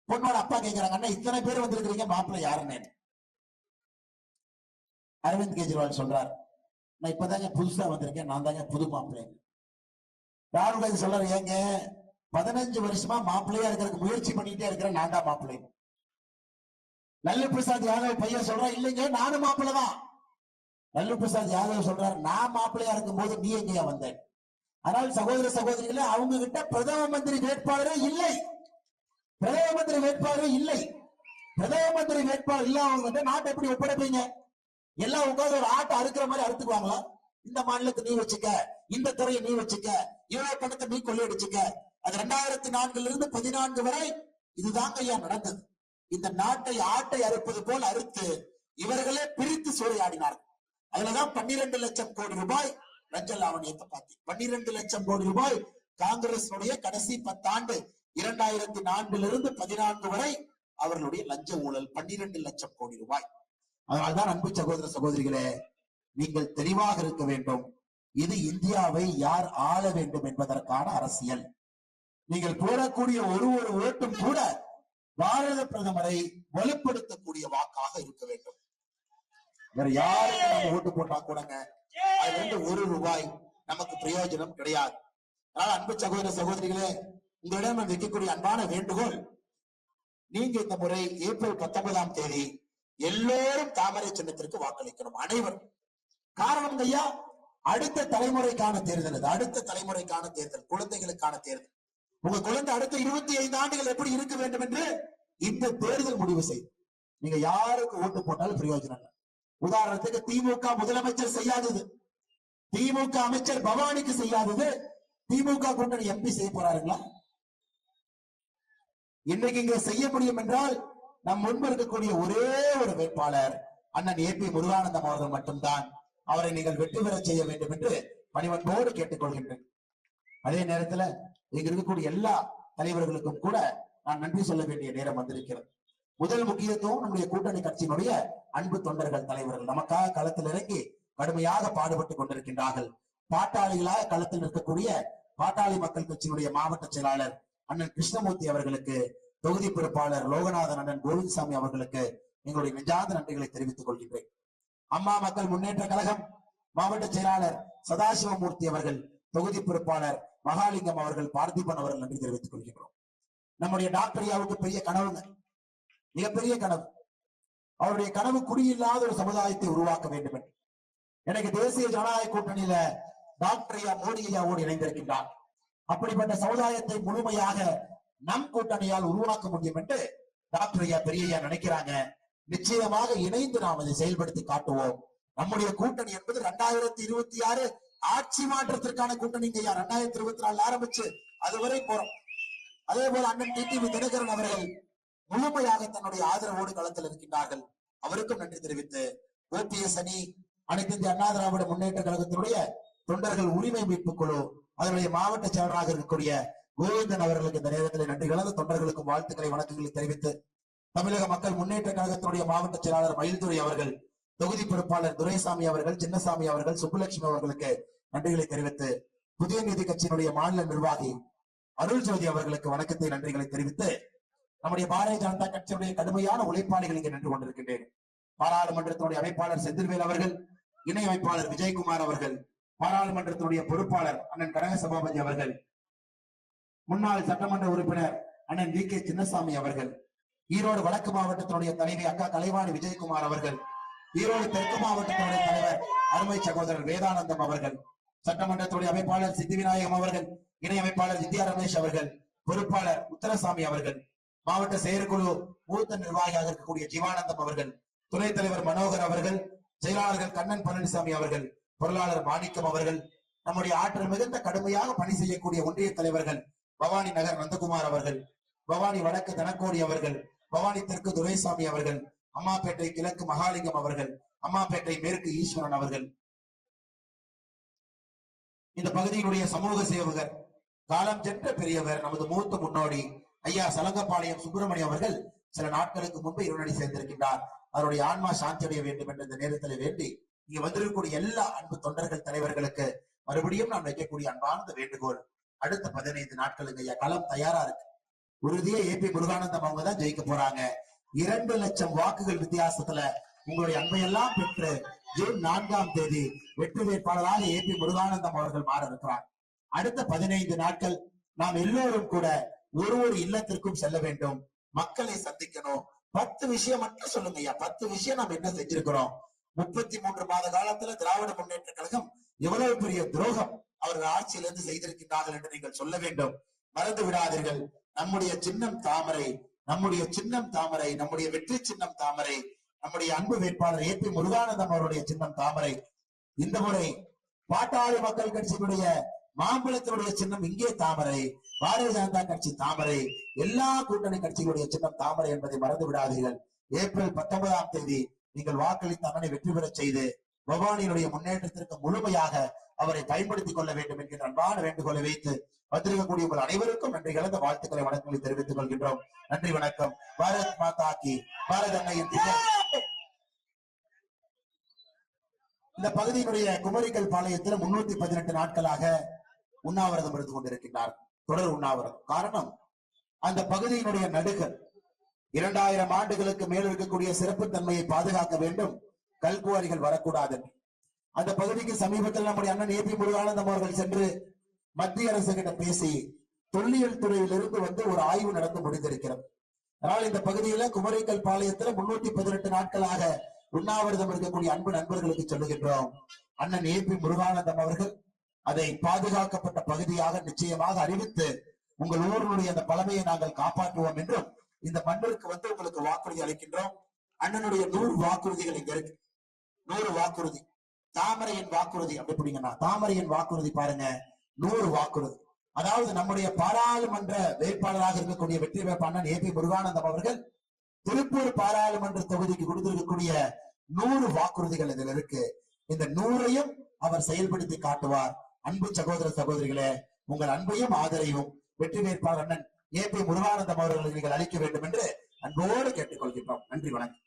பொண்ணோட அப்பா கேட்கிறாங்க, அண்ணா இத்தனை பேர் வந்திருக்கிறீங்க, மாப்பிள்ளை யாருன்னு. அரவிந்த் கெஜ்ரிவால் சொல்றாரு, நான் இப்பதாங்க புதுசா வந்திருக்கேன், நான் தாங்க புது மாப்பிள்ளை. ராகுல் காந்தி சொல்றாரு, ஏங்க 15 வருஷமா மாப்பிள்ளையா இருக்கிறதுக்கு முயற்சி பண்ணிட்டே இருக்கிறேன், நான் தான் மாப்பிள்ளை. லல்லு பிரசாத் யாதவ் பையன் சொல்றான், இல்லைங்க நானும் மாப்பிள்ளை தான். லல்லு பிரசாத் யாதவ் சொல்றாரு, நான் மாப்பிள்ளையா இருக்கும் போது நீ எங்கேயா வந்தேன்? ஆனால் சகோதர சகோதரிகளே, அவங்க கிட்ட பிரதம மந்திரி வேட்பாளரே இல்லை. பிரதம மந்திரி வேட்பாளரே இல்லை. பிரதம மந்திரி வேட்பாளர் இல்லாம நாட்டை எப்படி ஒப்படைப்பீங்க? எல்லாம் உட்காந்து ஒரு ஆட்டை அறுக்கிற மாதிரி அறுத்துக்குவாங்களா? இந்த மாநிலத்தை நீ வச்சுக்க, இந்த துறையை நீ வச்சுக்க, இவ்வளவு பணத்தை நீ கொள்ளையடிச்சுக்க. அது 2004 இருந்து 14 வரை இதுதாங்க ஐயா நடந்தது. இந்த நாட்டை ஆட்டை அறுப்பது போல் அறுத்து இவர்களே பிரித்து சூறையாடினார்கள். அதுலதான் 12 லட்சம் கோடி ரூபாய் லஞ்ச லாவணியத்தை பார்த்து 12 லட்சம் கோடி ரூபாய் காங்கிரஸ் கடைசி 10 ஆண்டு 2004 இருந்து 14 வரை அவர்களுடைய லஞ்ச ஊழல் 12 லட்சம் கோடி ரூபாய். அதனால்தான் அன்பு சகோதர சகோதரிகளே, நீங்கள் தெளிவாக இருக்க வேண்டும். இது இந்தியாவை யார் ஆள வேண்டும் என்பதற்கான அரசியல். நீங்கள் போடக்கூடிய ஒரு ஓட்டும் கூட பாரத பிரதமரை வலுப்படுத்தக்கூடிய வாக்காக இருக்க வேண்டும். வேற யாருக்கு நம்ம ஓட்டு போட்டா கூடங்க அதுல 1 ரூபாய் நமக்கு பிரயோஜனம் கிடையாது. அதனால அன்பு சகோதர சகோதரிகளே, உங்களிடம் நான் வைக்கக்கூடிய அன்பான வேண்டுகோள், நீங்க இந்த முறை ஏப்ரல் 19ஆம் தேதி எல்லோரும் தாமரை சின்னத்திற்கு வாக்களிக்கணும், அனைவரும். காரணம் ஐயா, அடுத்த தலைமுறைக்கான தேர்தல் அது. அடுத்த தலைமுறைக்கான தேர்தல், குழந்தைகளுக்கான தேர்தல். உங்க குழந்தை அடுத்த 25 ஆண்டுகள் எப்படி இருக்க வேண்டும் என்று இந்த தேர்தல் முடிவு செய்யும். நீங்க யாருக்கு ஓட்டு போட்டாலும் பிரயோஜனம் இல்லை. உதாரணத்துக்கு திமுக முதலமைச்சர் செய்யாதது, திமுக அமைச்சர் பவானிக்கு செய்யாதது, திமுக கூட்டணி எம்பி செய்ய போறாருங்களா? இன்னைக்கு இங்க செய்ய முடியும் என்றால் நம் முன்பு இருக்கக்கூடிய ஒரே ஒரு வேட்பாளர் அண்ணன் ஏபி முருகானந்தம் அவர்கள் மட்டும்தான். அவரை நீங்கள் வெற்றி பெற செய்ய வேண்டும் என்று பணிவன்போடு கேட்டுக்கொள்கின்றேன். அதே நேரத்துல இங்க இருக்கக்கூடிய எல்லா தலைவர்களுக்கும் கூட நான் நன்றி சொல்ல வேண்டிய நேரம் வந்திருக்கிறது. முதல் முக்கியத்துவம் நம்முடைய கூட்டணி கட்சியினுடைய அன்பு தொண்டர்கள், தலைவர்கள் நமக்காக களத்தில் இறங்கி கடுமையாக பாடுபட்டுக் கொண்டிருக்கின்றார்கள். பாட்டாளிகளாக களத்தில் இருக்கக்கூடிய பாட்டாளி மக்கள் கட்சியினுடைய மாவட்ட செயலாளர் அண்ணன் கிருஷ்ணமூர்த்தி அவர்களுக்கு, தொகுதி பொறுப்பாளர் லோகநாதன் அண்ணன் கோவிந்தசாமி அவர்களுக்கு எங்களுடைய நெஞ்சார்ந்த நன்றிகளை தெரிவித்துக் கொள்கின்றேன். அம்மா மக்கள் முன்னேற்ற கழகம் மாவட்ட செயலாளர் சதாசிவமூர்த்தி அவர்கள், தொகுதி பொறுப்பாளர் மகாலிங்கம் அவர்கள், பார்த்திபன் அவர்கள் நன்றி தெரிவித்துக் கொள்கின்றோம். நம்முடைய டாக்டர் ஐயாவுக்கு பெரிய கனவுங்க, மிகப்பெரிய கனவு. அவருடைய கனவு குடியில்லாத ஒரு சமுதாயத்தை உருவாக்க வேண்டும் என்று எனக்கு தேசிய ஜனநாயக கூட்டணியில டாக்டர் ஐயா மோடி ஐயாவோடு இணைந்திருக்கின்றார். அப்படிப்பட்ட சமுதாயத்தை முழுமையாக நம் கூட்டணியால் உருவாக்க முடியும் என்று டாக்டர் ஐயா பெரியய்யா நினைக்கிறாங்க. நிச்சயமாக இணைந்து நாம் அதை செயல்படுத்தி காட்டுவோம். நம்முடைய கூட்டணி என்பது 2026 ஆட்சி மாற்றத்திற்கான கூட்டணிங்க ஐயா. 2024 ஆரம்பிச்சு அதுவரை போறோம். அதே போல அண்ணன் டிடிவி தினகரன் அவர்கள் முழுமையாக தன்னுடைய ஆதரவோடு களத்தில் இருக்கின்றார்கள். அவருக்கும் நன்றி தெரிவித்து ஓபிஎஸ் அணி, அனைத்து இந்திய அண்ணா திராவிட முன்னேற்ற கழகத்தினுடைய தொண்டர்கள் உரிமை மீட்பு குழு அதனுடைய மாவட்ட செயலராக இருக்கக்கூடிய கோவிந்தன் அவர்களுக்கு இந்த நேரத்தில் நன்றி கலந்த தொண்டர்களுக்கும் வாழ்த்துக்களை வணக்கங்களை தெரிவித்து தமிழக மக்கள் முன்னேற்ற கழகத்தினுடைய மாவட்ட செயலாளர் மயில்துரை அவர்கள், தொகுதி பொறுப்பாளர் துரைசாமி அவர்கள், சின்னசாமி அவர்கள், சுப்புலட்சுமி அவர்களுக்கு நன்றிகளை தெரிவித்து புதிய நீதி கட்சியினுடைய மாநில நிர்வாகி அருள் ஜோதி அவர்களுக்கு வணக்கத்தை நன்றிகளை தெரிவித்து நம்முடைய பாரதிய ஜனதா கட்சியுடைய கடுமையான உழைப்பாளிகள் இங்கே நின்று கொண்டிருக்கின்றேன். பாராளுமன்றத்தினுடைய அமைப்பாளர் செந்தில்வேல் அவர்கள், இணை அமைப்பாளர் விஜயகுமார் அவர்கள், பாராளுமன்றத்தினுடைய பொறுப்பாளர் அண்ணன் கனக சபாபதி அவர்கள், முன்னாள் சட்டமன்ற உறுப்பினர் அண்ணன் வி கே சின்னசாமி அவர்கள், ஈரோடு வடக்கு மாவட்டத்தினுடைய தலைவி அக்கா கலைவாணி விஜயகுமார் அவர்கள், ஈரோடு தெற்கு மாவட்டத்தினுடைய தலைவர் அருமை சகோதரர் வேதானந்தம் அவர்கள், சட்டமன்றத்துடைய அமைப்பாளர் சித்திவிநாயகம் அவர்கள், இணை அமைப்பாளர் வித்யா ரமேஷ் அவர்கள், பொறுப்பாளர் உத்தரசாமி அவர்கள், மாவட்ட செயற்குழு மூத்த நிர்வாகியாக இருக்கக்கூடிய ஜீவானந்தம் அவர்கள், துணைத் தலைவர் மனோகர் அவர்கள், செயலாளர்கள் கண்ணன் பழனிசாமி அவர்கள், பொருளாளர் மாணிக்கம் அவர்கள், நம்முடைய ஆற்றல் மிகுந்த கடுமையாக பணி செய்யக்கூடிய ஒன்றிய தலைவர்கள் பவானி நகர் நந்தகுமார் அவர்கள், பவானி வடக்கு தனக்கோடி அவர்கள், பவானி தெற்கு துரைசாமி அவர்கள், அம்மாப்பேட்டை கிழக்கு மகாலிங்கம் அவர்கள், அம்மாப்பேட்டை மேற்கு ஈஸ்வரன் அவர்கள், இந்த பகுதியினுடைய சமூக சேவகர், காலம் சென்ற பெரியவர், நமது மூத்த முன்னோடி ஐயா சலங்கப்பாளையம் சுப்பிரமணியம் அவர்கள் சில நாட்களுக்கு முன்பு இருநடி சேர்ந்திருக்கின்றார். அவருடைய ஆன்மா சாந்தி அடைய வேண்டும் என்ற இந்த நேரத்தில் வேண்டி இங்க வந்திருக்கக்கூடிய எல்லா அன்பு தொண்டர்கள் தலைவர்களுக்கு மறுபடியும் நாம் வைக்கக்கூடிய அன்பார்ந்த வேண்டுகோள், அடுத்த 15 நாட்களுக்கு ஐயா களம் தயாரா இருக்கு. உறுதியே ஏபி முருகானந்தம் அவங்க தான் ஜெயிக்க போறாங்க. 2 லட்சம் வாக்குகள் வித்தியாசத்துல உங்களுடைய அன்பையெல்லாம் பெற்று ஜூன் 4ஆம் தேதி வெற்றி வேட்பாளராக ஏபி முருகானந்தம் அவர்கள் மாற இருக்கிறார். அடுத்த 15 நாட்கள் நாம் எல்லோரும் கூட ஒரு இல்லத்திற்கும் செல்ல வேண்டும், மக்களை சந்திக்கணும். 10 விஷயம் மட்டும் சொல்லுங்க ஐயா. 10 விஷயம் நாம் என்ன செஞ்சிருக்கிறோம். 33 மாத காலத்துல திராவிட முன்னேற்ற கழகம் எவ்வளவு பெரிய துரோகம் அவர்கள் ஆட்சியிலிருந்து செய்திருக்கின்றார்கள் என்று நீங்கள் சொல்ல வேண்டும். மறந்து விடாதீர்கள். நம்முடைய சின்னம் தாமரை, நம்முடைய சின்னம் தாமரை, நம்முடைய வெற்றி சின்னம் தாமரை, நம்முடைய அன்பு வேட்பாளர் ஏபி முருகானந்தம் அவருடைய சின்னம் தாமரை. இந்த முறை பாட்டாளி மக்கள் கட்சியினுடைய மாம்பழத்தினுடைய சின்னம் இங்கே தாமரை, பாரதிய ஜனதா கட்சி தாமரை, எல்லா கூட்டணி கட்சிகளுடைய சின்னம் தாமரை என்பதை மறந்து விடாதீர்கள். ஏப்ரல் 19ஆம் தேதி நீங்கள் வாக்களித்து அண்ணனை வெற்றி பெற செய்து பவானியினுடைய முன்னேற்றத்திற்கு முழுமையாக அவரை பயன்படுத்திக் கொள்ள வேண்டும் என்கிற அன்பான வேண்டுகோளை வைத்து வந்திருக்கக்கூடிய உங்கள் அனைவருக்கும் நன்றி கலந்த வாழ்த்துக்களை வணக்கங்களை தெரிவித்துக் கொள்கின்றோம். நன்றி, வணக்கம். பாரத் மாதா கி, பாரத அன்னையின் இந்த பகுதியினுடைய குமரிக்கல் பாளையத்தில் 318 நாட்களாக உண்ணாவிரதம் இருந்து கொண்டிருக்கின்றார். தொடர் உண்ணாவிரதம். காரணம், அந்த பகுதியினுடைய நடுகள் 2000 ஆண்டுகளுக்கு மேல் இருக்கக்கூடிய சிறப்பு தன்மையை பாதுகாக்க வேண்டும், கல்குவாரிகள் வரக்கூடாது. அந்த பகுதிக்கு சமீபத்தில் நம்முடைய அண்ணன் ஏபி முருகானந்தம் அவர்கள் சென்று மத்திய அரசு கிட்ட பேசி தொல்லியல் துறையிலிருந்து வந்து ஒரு ஆய்வு நடந்து முடிந்திருக்கிறது. அதனால் இந்த பகுதியில குமரிக்கல் பாளையத்துல 318 நாட்களாக உண்ணாவிரதம் இருக்கக்கூடிய அன்பு நண்பர்களுக்கு சொல்லுகின்றோம், அண்ணன் ஏபி முருகானந்தம் அவர்கள் அதை பாதுகாக்கப்பட்ட பகுதியாக நிச்சயமாக அறிவித்து உங்கள் ஊரினுடைய அந்த பழமையை நாங்கள் காப்பாற்றுவோம் என்றும் இந்த மண்ணிற்கு வந்து உங்களுக்கு வாக்குறுதி அளிக்கின்றோம். அண்ணனுடைய 100 வாக்குறுதிகள் இங்க இருக்கு. 100 வாக்குறுதி, தாமரையின் வாக்குறுதி அப்படி பிடிங்கன்னா தாமரையின் வாக்குறுதி பாருங்க, 100 வாக்குறுதி. அதாவது நம்முடைய பாராளுமன்ற வேட்பாளராக இருக்கக்கூடிய வெற்றி வேட்பாளர் ஏபி முருகானந்தம் அவர்கள் திருப்பூர் பாராளுமன்ற தொகுதிக்கு கொடுத்திருக்கக்கூடிய 100 வாக்குறுதிகள் இதில் இருக்கு. இந்த 100ஐயும் அவர் செயல்படுத்தி காட்டுவார். அன்பு சகோதர சகோதரிகளே, உங்கள் அன்பையும் ஆதரவையும் வெற்றி வேட்பாளர் அண்ணன் ஏபி முருகானந்தம் அவர்களுக்கு நீங்கள் அளிக்க வேண்டும் என்று அன்போடு கேட்டுக்கொள்கின்றோம். நன்றி, வணக்கம்.